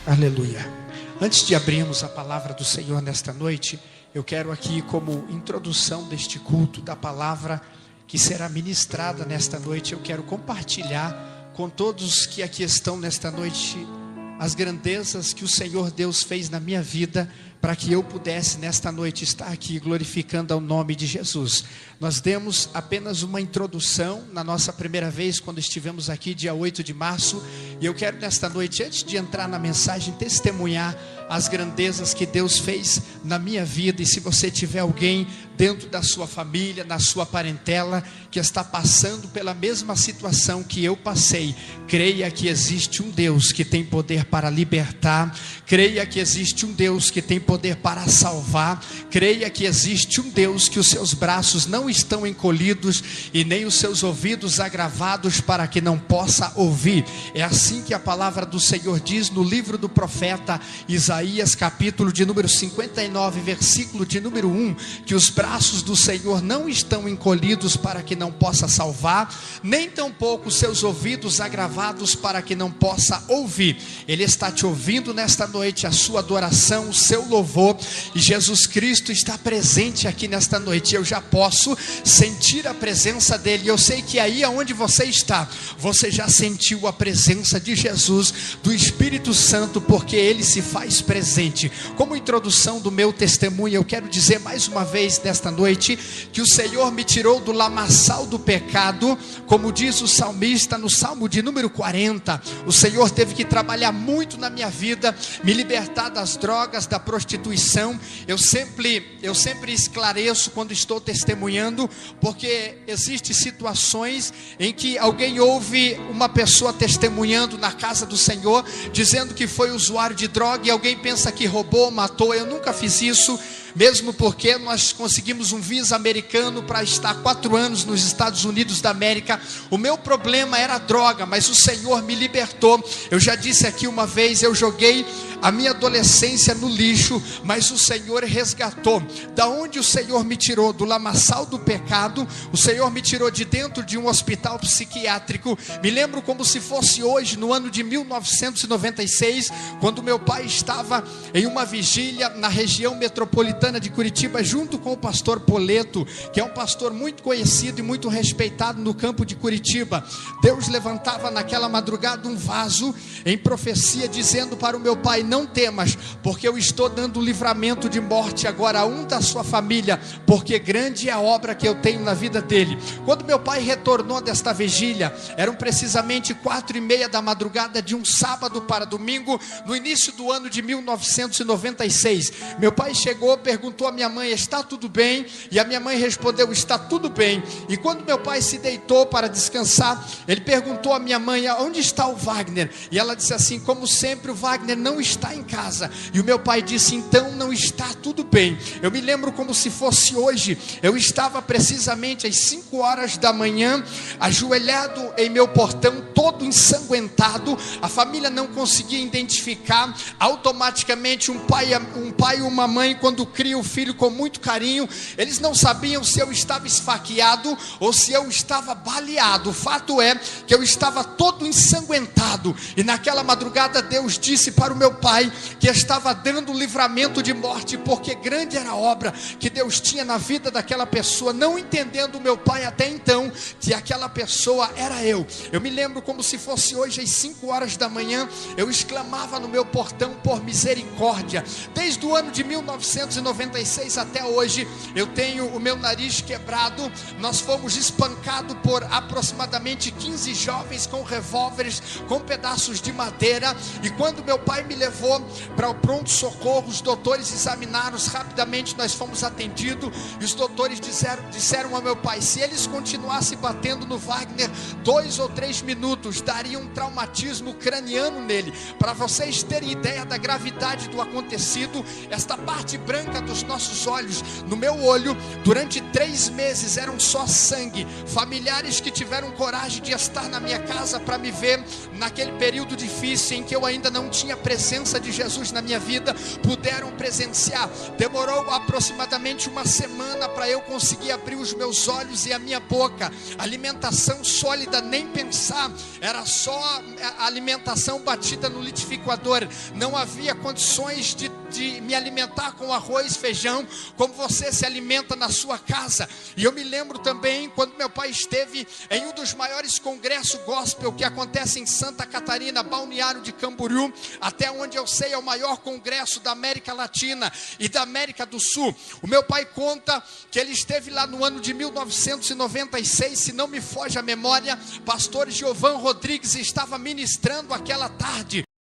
Aleluia. Antes de abrirmos a palavra do Senhor nesta noite, eu quero aqui, como introdução deste culto da palavra que será ministrada nesta noite, eu quero compartilhar com todos que aqui estão nesta noite as grandezas que o Senhor Deus fez na minha vida, para que eu pudesse nesta noite estar aqui glorificando ao nome de Jesus. Nós demos apenas uma introdução na nossa primeira vez, quando estivemos aqui dia 8 de março, e eu quero nesta noite, antes de entrar na mensagem, testemunhar as grandezas que Deus fez na minha vida. E se você tiver alguém dentro da sua família, na sua parentela, que está passando pela mesma situação que eu passei, creia que existe um Deus que tem poder para libertar, creia que existe um Deus que tem poder para salvar, creia que existe um Deus que os seus braços não estão encolhidos e nem os seus ouvidos agravados para que não possa ouvir. É assim que a palavra do Senhor diz no livro do profeta Isaías, capítulo de número 59, versículo de número 1, que os braços do Senhor não estão encolhidos para que não possa salvar, nem tampouco os seus ouvidos agravados para que não possa ouvir. Ele está te ouvindo nesta noite, a sua adoração, o seu louvor, e Jesus Cristo está presente aqui nesta noite. Eu já posso sentir a presença dele. Eu sei que aí aonde você está, você já sentiu a presença de Jesus, do Espírito Santo, porque ele se faz presente. Como introdução do meu testemunho, eu quero dizer mais uma vez nesta noite, que o Senhor me tirou do lamaçal do pecado, como diz o salmista no Salmo de número 40, o Senhor teve que trabalhar muito na minha vida, me libertar das drogas, da prostituição. Eu sempre esclareço quando estou testemunhando, porque existem situações em que alguém ouve uma pessoa testemunhando na casa do Senhor, dizendo que foi usuário de droga, e alguém pensa que roubou, matou. Eu nunca fiz isso, mesmo porque nós conseguimos um visto americano para estar 4 anos nos Estados Unidos da América. O meu problema era droga, mas o Senhor me libertou. Eu já disse aqui uma vez, eu joguei a minha adolescência no lixo, mas o Senhor resgatou. Da onde o Senhor me tirou? Do lamaçal do pecado. O Senhor me tirou de dentro de um hospital psiquiátrico. Me lembro como se fosse hoje, no ano de 1996, quando meu pai estava em uma vigília na região metropolitana de Curitiba, junto com o pastor Poleto, que é um pastor muito conhecido e muito respeitado no campo de Curitiba. Deus levantava naquela madrugada um vaso em profecia, dizendo para o meu pai: não temas, porque eu estou dando livramento de morte agora a um da sua família, porque grande é a obra que eu tenho na vida dele. Quando meu pai retornou desta vigília, eram precisamente 4:30 da madrugada de um sábado para domingo, no início do ano de 1996. Meu pai chegou, perguntou à minha mãe: está tudo bem? E a minha mãe respondeu: está tudo bem. E quando meu pai se deitou para descansar, ele perguntou à minha mãe: onde está o Wagner? E ela disse assim: como sempre, o Wagner não está em casa. E o meu pai disse: então não está tudo bem. Eu me lembro como se fosse hoje. Eu estava precisamente às 5 horas da manhã, ajoelhado em meu portão, todo ensanguentado. A família não conseguia identificar. Automaticamente um pai e uma mãe, quando cria o filho com muito carinho, eles não sabiam se eu estava esfaqueado ou se eu estava baleado. O fato é que eu estava todo ensanguentado, e naquela madrugada Deus disse para o meu pai que estava dando livramento de morte, porque grande era a obra que Deus tinha na vida daquela pessoa, não entendendo o meu pai até então que aquela pessoa era eu. Eu me lembro como se fosse hoje, às 5 horas da manhã, eu exclamava no meu portão por misericórdia. Desde o ano de 1996 até hoje, eu tenho o meu nariz quebrado. Nós fomos espancados por aproximadamente 15 jovens com revólveres, com pedaços de madeira. E quando meu pai me levou para o pronto-socorro, os doutores examinaram rapidamente, nós fomos atendidos, e os doutores disseram ao meu pai: se eles continuassem batendo no Wagner 2 ou 3 minutos, daria um traumatismo craniano nele. Para vocês terem ideia da gravidade do acontecido, esta parte branca dos nossos olhos, no meu olho, durante 3 meses eram só sangue. Familiares que tiveram coragem de estar na minha casa para me ver naquele período difícil em que eu ainda não tinha presença presença de Jesus na minha vida puderam presenciar. Demorou aproximadamente uma semana para eu conseguir abrir os meus olhos e a minha boca. Alimentação sólida, nem pensar, era só alimentação batida no liquidificador. Não havia condições de me alimentar com arroz, feijão, como você se alimenta na sua casa. E eu me lembro também quando meu pai esteve em um dos maiores congressos gospel que acontece em Santa Catarina, Balneário de Camboriú, até onde eu sei é o maior congresso da América Latina e da América do Sul. O meu pai conta que ele esteve lá no ano de 1996, se não me foge a memória. Pastor Giovan Rodrigues estava ministrando aquela tarde,